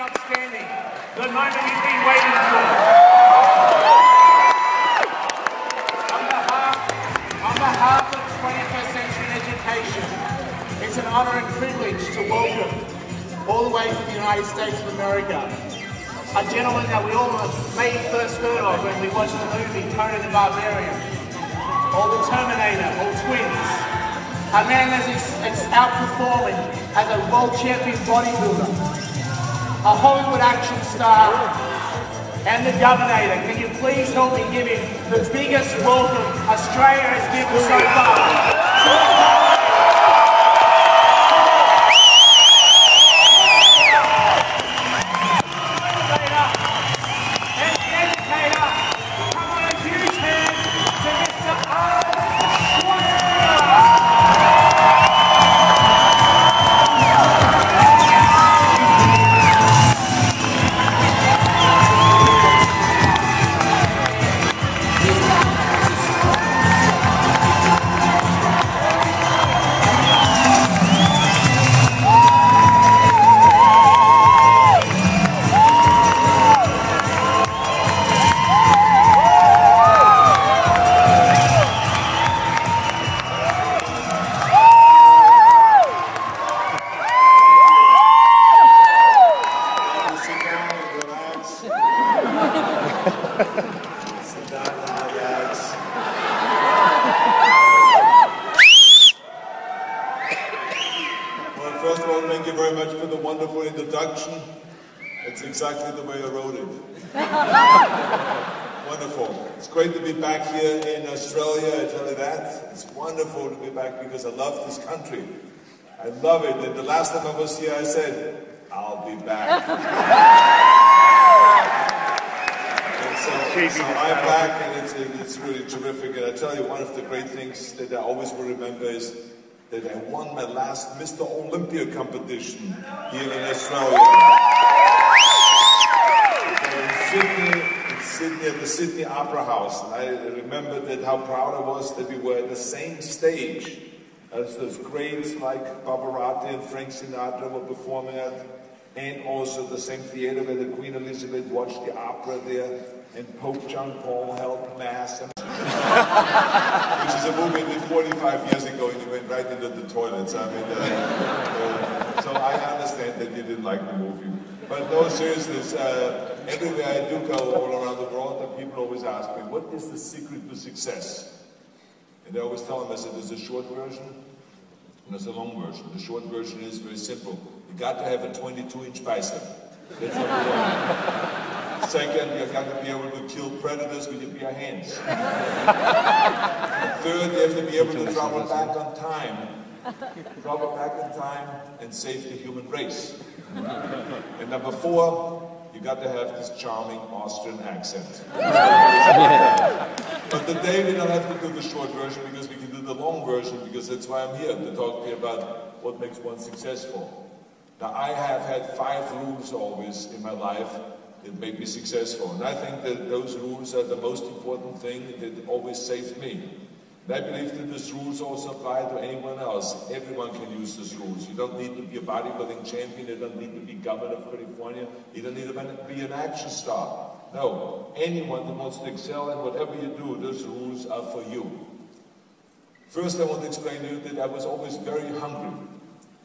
outstanding. The moment you've been waiting for. On behalf of 21st Century Education, it's an honor and privilege to welcome, all the way from the United States of America, a gentleman that we all may have first heard of when we watched the movie Conan the Barbarian, or The Terminator, or Twins. A man that is outperforming as a world champion bodybuilder, a Hollywood action star, and the Governator. Can you please help me give him the biggest welcome Australia has given so far? First of all, thank you very much for the wonderful introduction. It's exactly the way I wrote it. Wonderful. It's great to be back here in Australia, I tell you that. It's wonderful to be back because I love this country. I love it. And the last time I was here, I said, I'll be back. So I'm back, and it's really terrific. And I tell you, one of the great things that I always will remember is that I won my last Mr. Olympia competition here in Australia. In Sydney at the Sydney Opera House. And I remember that how proud I was that we were at the same stage as those greats like Pavarotti and Frank Sinatra were performing at, and also the same theater where the Queen Elizabeth watched the opera there, and Pope John Paul held Mass. Which is a movie we did 45 years ago, and you went right into the toilets. I mean, so I understand that you didn't like the movie. But no, seriousness, everywhere I do go all around the world, and people always ask me, what is the secret to success? And I always tell them, I said, there's a short version, and there's a long version. The short version is very simple. You got to have a 22-inch bicep. That's number one. Second, you've got to be able to kill predators with your bare hands. Third, you have to be able to travel back on time. Travel back in time and save the human race. And number four, you got to have this charming Austrian accent. But today we don't have to do the short version because we can do the long version, because that's why I'm here, to talk to you about what makes one successful. Now, I have had 5 rules always in my life that make me successful. And I think that those rules are the most important thing that always saved me. And I believe that these rules also apply to anyone else. Everyone can use these rules. You don't need to be a bodybuilding champion. You don't need to be governor of California. You don't need to be an action star. No, anyone that wants to excel in whatever you do, those rules are for you. First, I want to explain to you that I was always very hungry.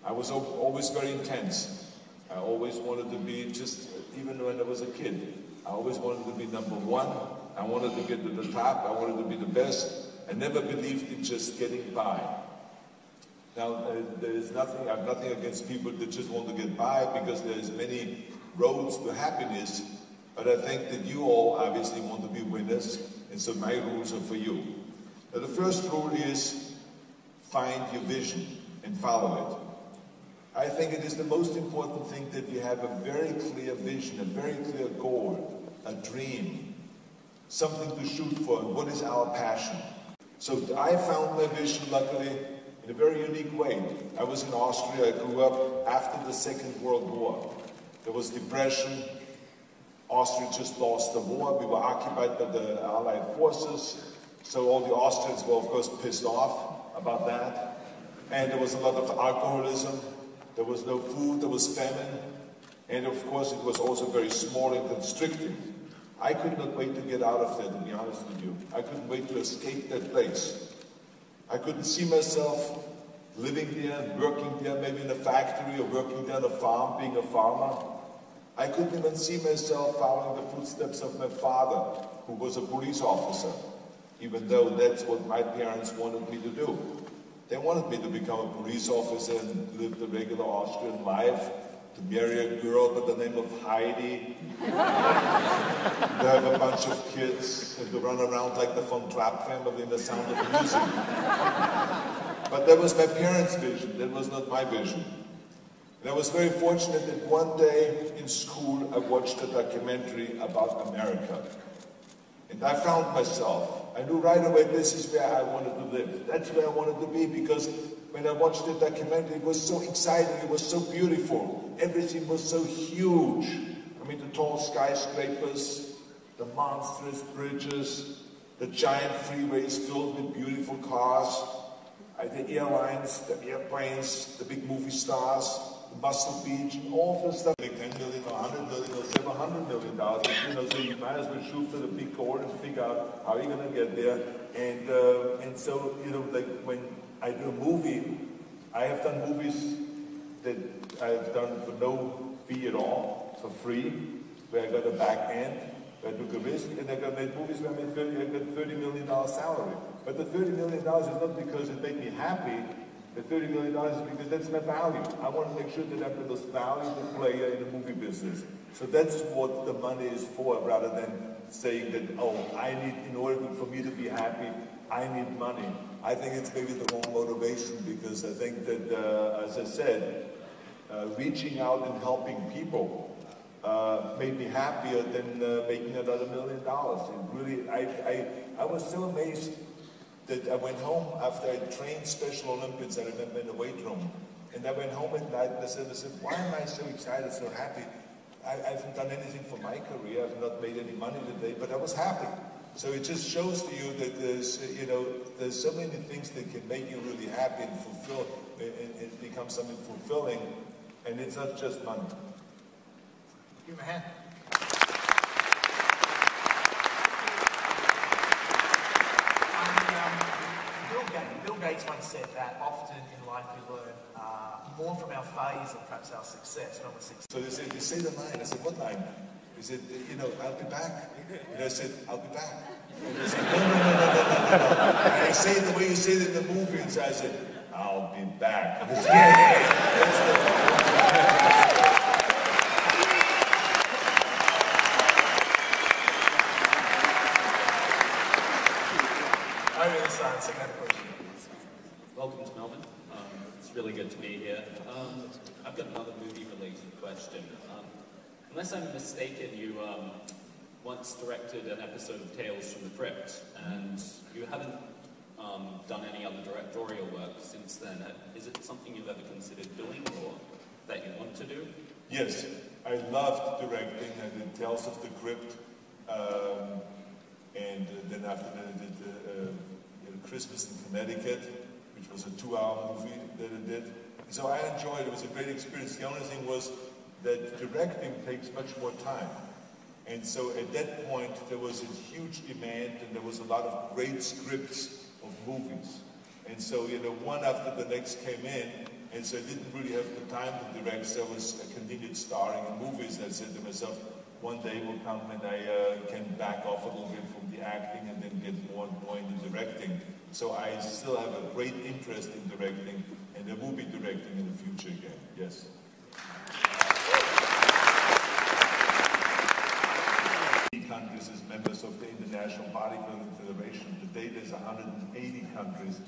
I was always very intense. I always wanted to be, just even when I was a kid, I always wanted to be number one. I wanted to get to the top. I wanted to be the best. I never believed in just getting by. Now, I have nothing against people that just want to get by, because there's many roads to happiness. But I think that you all obviously want to be winners, and so my rules are for you. Now, the first rule is find your vision and follow it. I think it is the most important thing that we have a very clear vision, a very clear goal, a dream, something to shoot for, and what is our passion. So I found my vision, luckily, in a very unique way. I was in Austria. I grew up after the Second World War. There was depression. Austria just lost the war. We were occupied by the Allied forces. So all the Austrians were, of course, pissed off about that. And there was a lot of alcoholism. There was no food. There was famine. And of course it was also very small and constricting. I could not wait to get out of there, to be honest with you. I couldn't wait to escape that place. I couldn't see myself living there and working there, maybe in a factory or working there on a farm, being a farmer. I couldn't even see myself following the footsteps of my father, who was a police officer, even though that's what my parents wanted me to do. They wanted me to become a police officer and live the regular Austrian life, to marry a girl by the name of Heidi, to have a bunch of kids, and to run around like the von Trapp family in The Sound of Music. But that was my parents' vision, that was not my vision. And I was very fortunate that one day in school I watched a documentary about America. And I found myself. I knew right away this is where I wanted to live. That's where I wanted to be, because when I watched the documentary, it was so exciting, it was so beautiful. Everything was so huge. I mean, the tall skyscrapers, the monstrous bridges, the giant freeways filled with beautiful cars, the airlines, the airplanes, the big movie stars, the Muscle Beach, all of the stuff. Like 10 million or 100 million or $700 million. So you might as well shoot for the big goal and figure out how you're going to get there. And so, like when I do a movie, I have done movies that I've done for no fee at all, for free, where I got a back end, where I took a risk, and I made movies where I got $30 million salary. But the $30 million is not because it made me happy. The $30 million is because that's my value. I want to make sure that I'm the most valuable player in the movie business. So that's what the money is for, rather than saying that, oh, I need, in order for me to be happy, I need money. I think it's maybe the wrong motivation, because I think that, as I said, reaching out and helping people made me happier than making another $1 million. And really, I was so amazed that I went home after I trained Special Olympics, I remember, in the weight room. And I went home at night and I said, why am I so excited, so happy? I haven't done anything for my career, I've not made any money today, but I was happy. So it just shows to you that there's so many things that can make you really happy and fulfill, and become something fulfilling, and it's not just money. Give him a hand. Bill Gates once said that often in life we learn more from our failures than perhaps our success. So they said, you say the line. I said, what line? He said, I'll be back. And I said, I'll be back. And they said, no. And I say it the way you say it in the movie. And so I said, I'll be back. And said, Welcome to Melbourne. It's really good to be here. I've got another movie-related question. Unless I'm mistaken, you once directed an episode of Tales from the Crypt, and you haven't done any other directorial work since then. Is it something you've ever considered doing, or that you want to do? Yes, I loved directing. I did Tales of the Crypt, and then after that I did Christmas in Connecticut, which was a 2-hour movie that I did. So I enjoyed it. It was a great experience. The only thing was that directing takes much more time. And so at that point, there was a huge demand, and there was a lot of great scripts of movies. And so, one after the next came in, and so I didn't really have the time to direct, so I continued starring in movies. And I said to myself, one day will come and I can back off a little bit from the acting and then get more and more into directing. So I still have a great interest in directing, and I will be directing in the future again, yes. Countries as members of the International Bodybuilding Federation. Today there's 180 countries